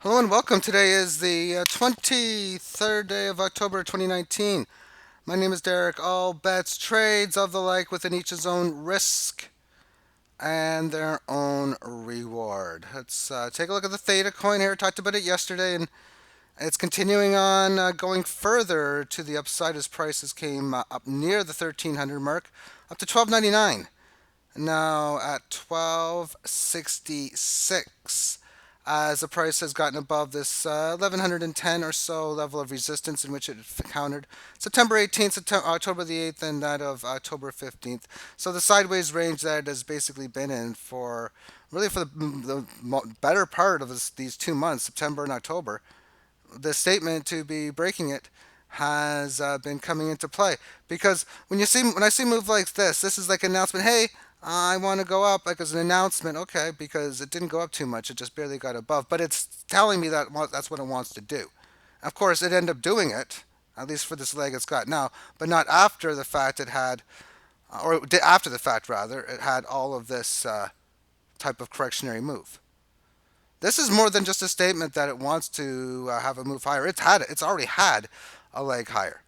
Hello and welcome. Today is the 23rd day of October 2019. My name is Derek. All bets, trades of the like within each his own risk and their own reward. Let's take a look at the Theta coin here. Talked about it yesterday, and it's continuing on going further to the upside as prices came up near the 1300 mark, up to 12.99. Now at 12.66 as the price has gotten above this 1110 or so level of resistance in which it encountered September 18th, October the 8th, and that of October 15th. So the sideways range that it has basically been in for really for the better part of these 2 months, September and October. The statement to be breaking it has been coming into play because when I see move like this is like an announcement. Hey, I want to go up, like as an announcement. Okay, because it didn't go up too much; it just barely got above. But it's telling me that that's what it wants to do. Of course, it ended up doing it, at least for this leg it's got now, but not after the fact it had, after the fact rather, it had all of this type of correctionary move. This is more than just a statement that it wants to have a move higher. It's already had a leg higher.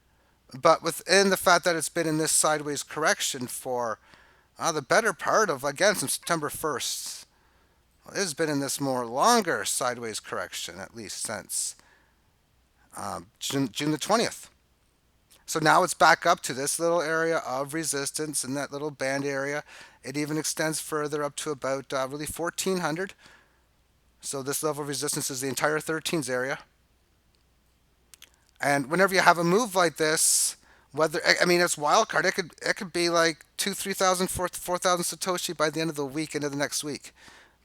But within the fact that it's been in this sideways correction for the better part of, again, since September 1st, it has been in this more longer sideways correction, at least since June the 20th. So now it's back up to this little area of resistance in that little band area. It even extends further up to about really 1400. So this level of resistance is the entire 13s area. And whenever you have a move like this, whether I mean it's wild card, it could be like 2, 3,000, 4,000 satoshi by the end of the week, into the next week,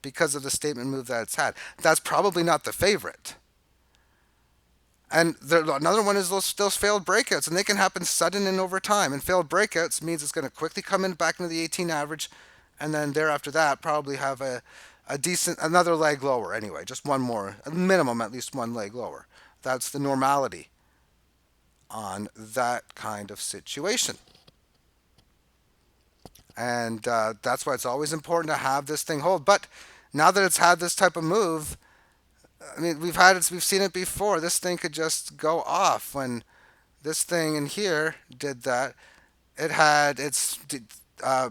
because of the statement move that it's had. That's probably not the favorite. And another one is those failed breakouts, and they can happen sudden and over time. And failed breakouts means it's going to quickly come in back into the 18 average, and then thereafter that probably have a decent another leg lower anyway, just one more, a minimum at least one leg lower. That's the normality on that kind of situation. And that's why it's always important to have this thing hold. But now that it's had this type of move, I mean, we've seen it before. This thing could just go off. When this thing in here did that, it had its uh,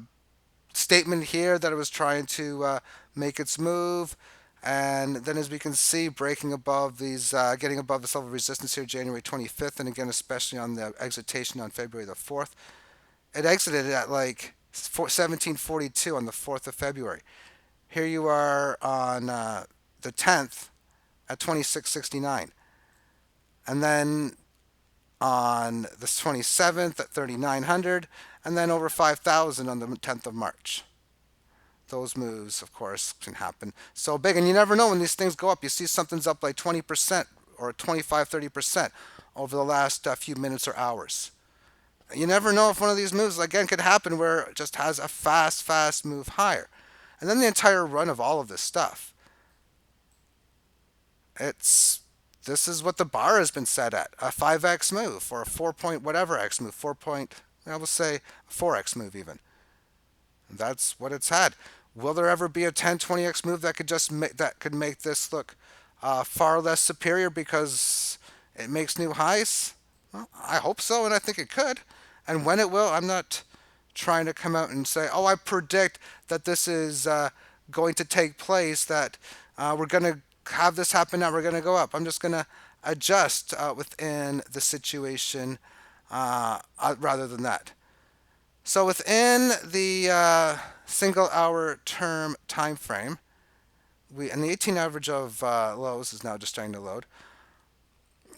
statement here that it was trying to make its move. And then, as we can see, breaking above these, getting above this level of resistance here, January 25th, and again, especially on the exitation on February the 4th. It exited at like 1742 on the 4th of February. Here you are on the 10th at 2669. And then on the 27th at 3900, and then over 5,000 on the 10th of March. Those moves, of course, can happen so big. And you never know when these things go up. You see something's up like 20% or 25, 30% over the last few minutes or hours. You never know if one of these moves, again, could happen where it just has a fast move higher. And then the entire run of all of this stuff. This is what the bar has been set at, a 5x move or a 4 point whatever x move, 4 point, I will say 4x move even. That's what it's had. Will there ever be a 10, 20x move that could make this look far less superior because it makes new highs? Well, I hope so, and I think it could. And when it will, I'm not trying to come out and say, oh, I predict that this is going to take place, that we're going to have this happen now, we're going to go up. I'm just going to adjust within the situation rather than that. So within the single hour term time frame, and the 18 average of lows is now just starting to load.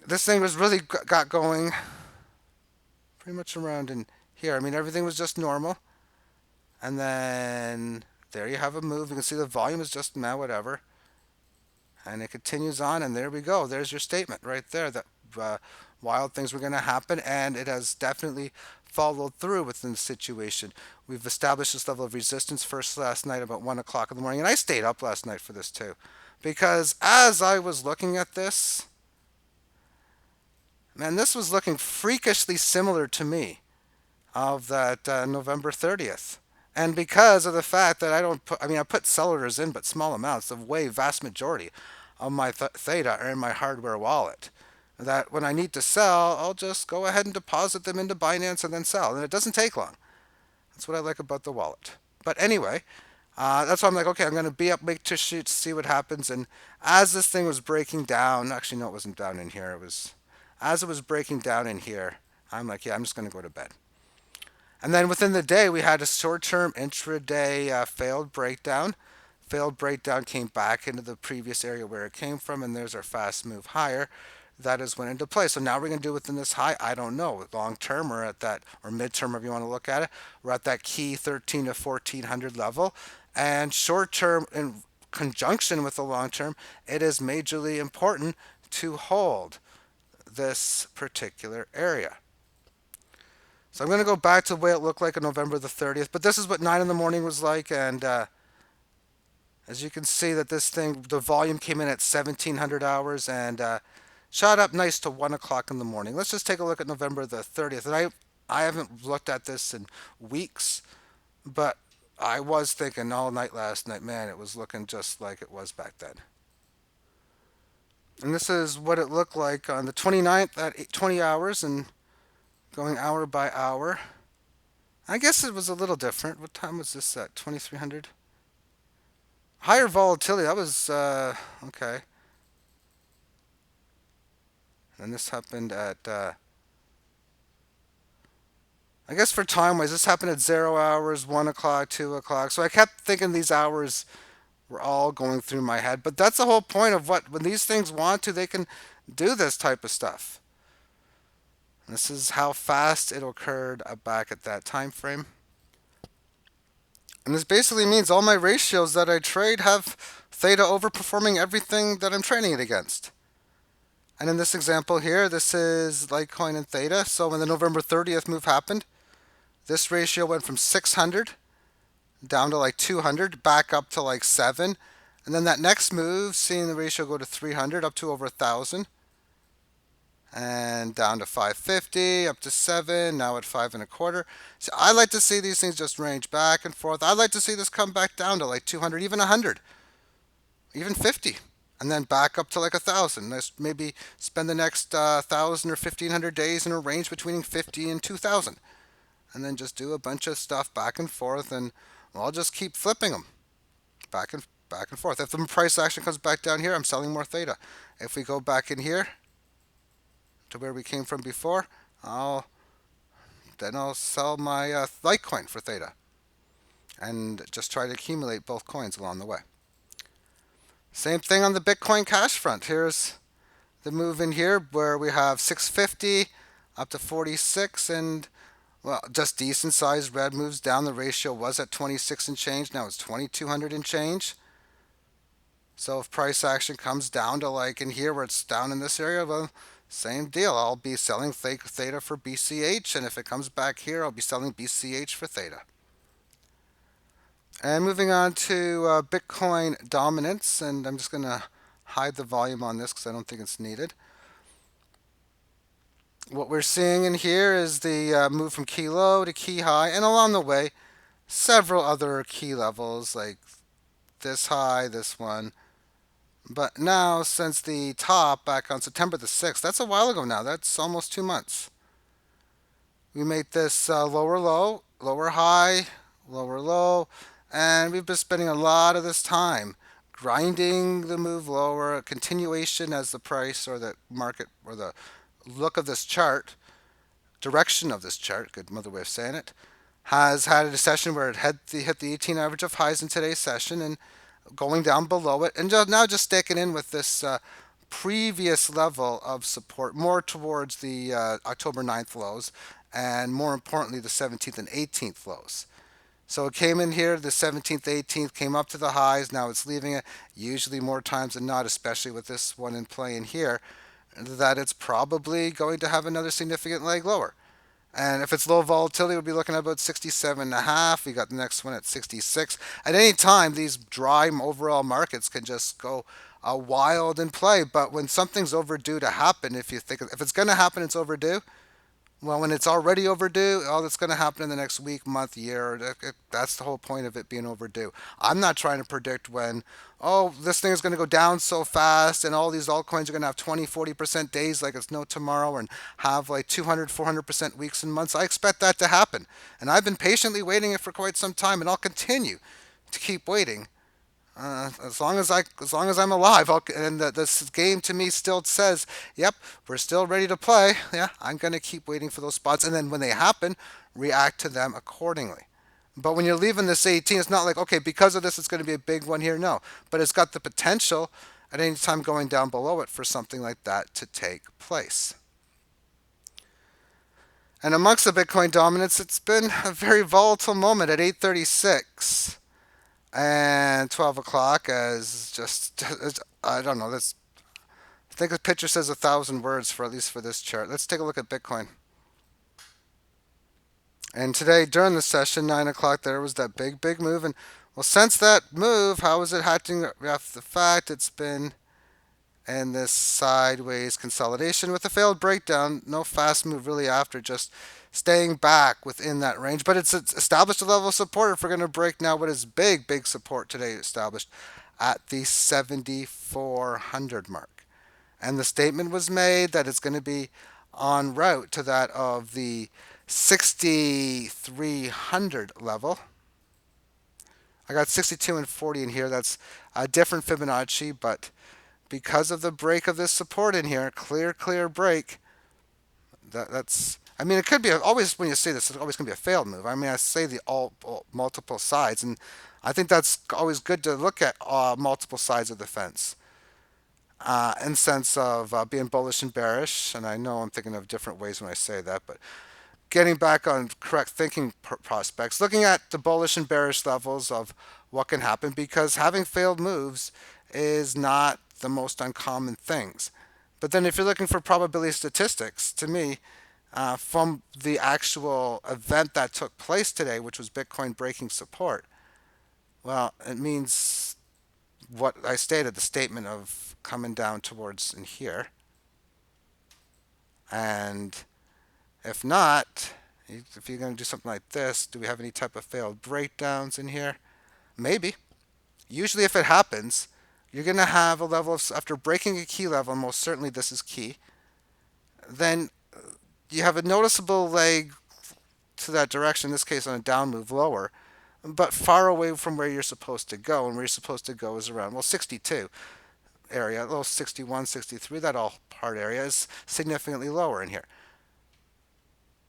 This thing was really got going pretty much around in here. I mean, everything was just normal. And then there you have a move. You can see the volume is just now whatever. And it continues on, and there we go. There's your statement right there that wild things were going to happen, and it has definitely followed through within the situation. We've established this level of resistance first last night about 1 o'clock in the morning, and I stayed up last night for this too. Because as I was looking at this, man, this was looking freakishly similar to me of that November 30th. And because of the fact that I don't put, I mean, I put sellers in, but small amounts, the way vast majority of my Theta are in my hardware wallet. That when I need to sell, I'll just go ahead and deposit them into Binance and then sell. And it doesn't take long. That's what I like about the wallet. But anyway, that's why I'm like, okay, I'm going to be up, make to shoot, see what happens. And as this thing was breaking down, actually, no, it wasn't down in here. It was as it was breaking down in here. I'm like, yeah, I'm just going to go to bed. And then within the day, we had a short-term intraday failed breakdown. Failed breakdown came back into the previous area where it came from, and there's our fast move higher. That is went into play. So now we're going to do within this high. I don't know. Long term, we're at that, or midterm, if you want to look at it, we're at that key 13 to 1400 level. And short term, in conjunction with the long term, it is majorly important to hold this particular area. So I'm going to go back to the way it looked like on November the 30th. But this is what 9 in the morning was like. And as you can see that this thing, the volume came in at 1700 hours and shot up nice to 1 o'clock in the morning. Let's just take a look at November the 30th. And I haven't looked at this in weeks, but I was thinking all night last night, man, it was looking just like it was back then. And this is what it looked like on the 29th at 20 hours and going hour by hour. I guess it was a little different. What time was this at? 2300? Higher volatility. That was okay. And this happened at I guess for time wise, this happened at 0 hours, 1 o'clock, 2 o'clock. So I kept thinking these hours were all going through my head. But that's the whole point of what when these things want to, they can do this type of stuff. This is how fast it occurred back at that time frame. And this basically means all my ratios that I trade have theta overperforming everything that I'm trading it against. And in this example here, this is Litecoin and Theta. So when the November 30th move happened, this ratio went from 600 down to like 200, back up to like 7. And then that next move, seeing the ratio go to 300, up to over 1,000. And down to 550, up to 7, now at 5 1/4. So I like to see these things just range back and forth. I'd like to see this come back down to like 200, even 100, even 50, and then back up to like 1,000. Let's maybe spend the next 1,000 or 1,500 days in a range between 50 and 2,000, and then just do a bunch of stuff back and forth, and well, I'll just keep flipping them back and forth. If the price action comes back down here, I'm selling more theta. If we go back in here to where we came from before, I'll sell my Litecoin for theta and just try to accumulate both coins along the way. Same thing on the Bitcoin Cash front. Here's the move in here where we have 650 up to 46 and well, just decent sized red moves down. The ratio was at 26 and change. Now it's 2,200 and change. So if price action comes down to like in here where it's down in this area, well, same deal. I'll be selling theta for BCH, and if it comes back here, I'll be selling BCH for theta. And moving on to Bitcoin dominance, and I'm just going to hide the volume on this because I don't think it's needed. What we're seeing in here is the move from key low to key high, and along the way, several other key levels like this high, this one. But now, since the top back on September the 6th, that's a while ago now, that's almost 2 months. We made this lower low, lower high, lower low, and we've been spending a lot of this time grinding the move lower, a continuation as the price or the market or the look of this chart, direction of this chart, good another way of saying it, has had a session where it hit the 18 average of highs in today's session and going down below it, and now just sticking in with this previous level of support, more towards the October 9th lows, and more importantly, the 17th and 18th lows. So it came in here, the 17th, 18th, came up to the highs, now it's leaving it, usually more times than not, especially with this one in play in here, that it's probably going to have another significant leg lower. And if it's low volatility, we'll be looking at about 67.5. We got the next one at 66. At any time, these dry overall markets can just go wild in play. But when something's overdue to happen, if you think if it's going to happen, it's overdue. Well, when it's already overdue, all that's going to happen in the next week, month, year, that's the whole point of it being overdue. I'm not trying to predict when, oh, this thing is going to go down so fast and all these altcoins are going to have 20, 40% days like it's no tomorrow and have like 200, 400% weeks and months. I expect that to happen. And I've been patiently waiting it for quite some time and I'll continue to keep waiting. As long as I'm alive, and this game to me still says, "Yep, we're still ready to play." Yeah, I'm gonna keep waiting for those spots, and then when they happen, react to them accordingly. But when you're leaving this 18, it's not like okay, because of this, it's going to be a big one here. No, but it's got the potential at any time going down below it for something like that to take place. And amongst the Bitcoin dominance, it's been a very volatile moment at 8:36 and 12 o'clock as just I don't know. This I think the picture says 1,000 words for at least for this chart. Let's take a look at Bitcoin. And today during the session, 9 o'clock, there was that big move. And well, since that move, how is it acting off the fact it's been in this sideways consolidation with a failed breakdown? No fast move really after, just staying back within that range. But it's established a level of support. If we're going to break now what is big support today established at the 7,400 mark. And the statement was made that it's going to be en route to that of the 6,300 level. I got 62 and 40 in here. That's a different Fibonacci, but because of the break of this support in here, clear break, that's I mean, it could be always when you say this, it's always going to be a failed move. I mean, I say the all multiple sides, and I think that's always good to look at multiple sides of the fence. In sense of being bullish and bearish, and I know I'm thinking of different ways when I say that, but getting back on correct thinking prospects, looking at the bullish and bearish levels of what can happen, because having failed moves is not the most uncommon things. But then if you're looking for probability statistics, to me, from the actual event that took place today, which was Bitcoin breaking support, well, it means what I stated, the statement of coming down towards in here. And if not, if you're going to do something like this, do we have any type of failed breakdowns in here? Maybe. Usually, if it happens, you're going to have a level of, after breaking a key level, and most certainly this is key, then you have a noticeable leg to that direction, in this case on a down move lower, but far away from where you're supposed to go. And where you're supposed to go is around, well, 62 area, a little 61, 63, that all part area is significantly lower in here.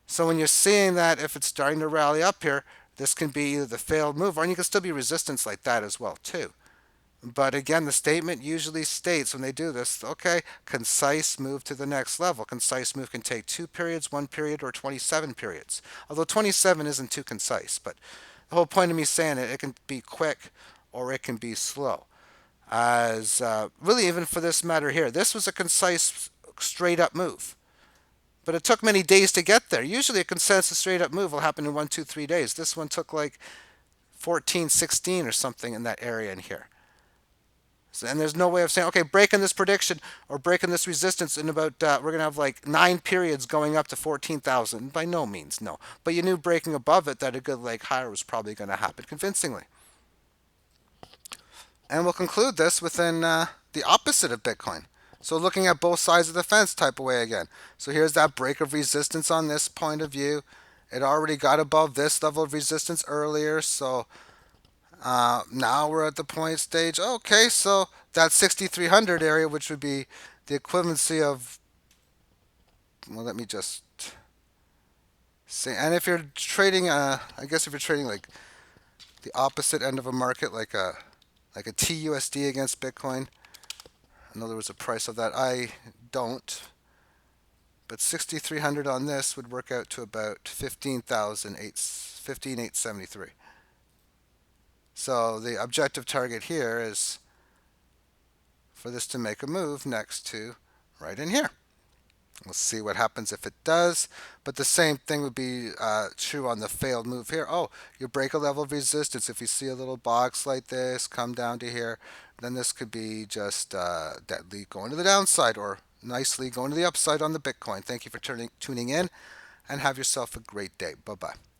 So when you're seeing that, if it's starting to rally up here, this can be either the failed move, or you can still be resistance like that as well too. But again, the statement usually states when they do this, okay, concise move to the next level. Concise move can take 2 periods, 1 period, or 27 periods. Although 27 isn't too concise, but the whole point of me saying it, it can be quick or it can be slow. As really, even for this matter here, this was a concise, straight up move. But it took many days to get there. Usually a consensus straight up move will happen in 1, 2, 3 days. This one took like 14, 16 or something in that area in here. So, and there's no way of saying, okay, breaking this prediction or breaking this resistance in about, we're going to have like 9 periods going up to 14,000. By no means, no. But you knew breaking above it that a good leg higher was probably going to happen convincingly. And we'll conclude this within the opposite of Bitcoin. So looking at both sides of the fence type of way again. So here's that break of resistance on this point of view. It already got above this level of resistance earlier. So now we're at the point stage. Okay, so that 6,300 area, which would be the equivalency of, well, let me just say, and if you're trading, I guess if you're trading like the opposite end of a market, like a TUSD against Bitcoin. I know there was a price of that. I don't. But 6,300 on this would work out to about 15,873. So the objective target here is for this to make a move next to right in here. We'll see what happens if it does. But the same thing would be true on the failed move here. Oh, you break a level of resistance. If you see a little box like this, come down to here, then this could be just deadly going to the downside or nicely going to the upside on the Bitcoin. Thank you for tuning in. and have yourself a great day. Bye bye.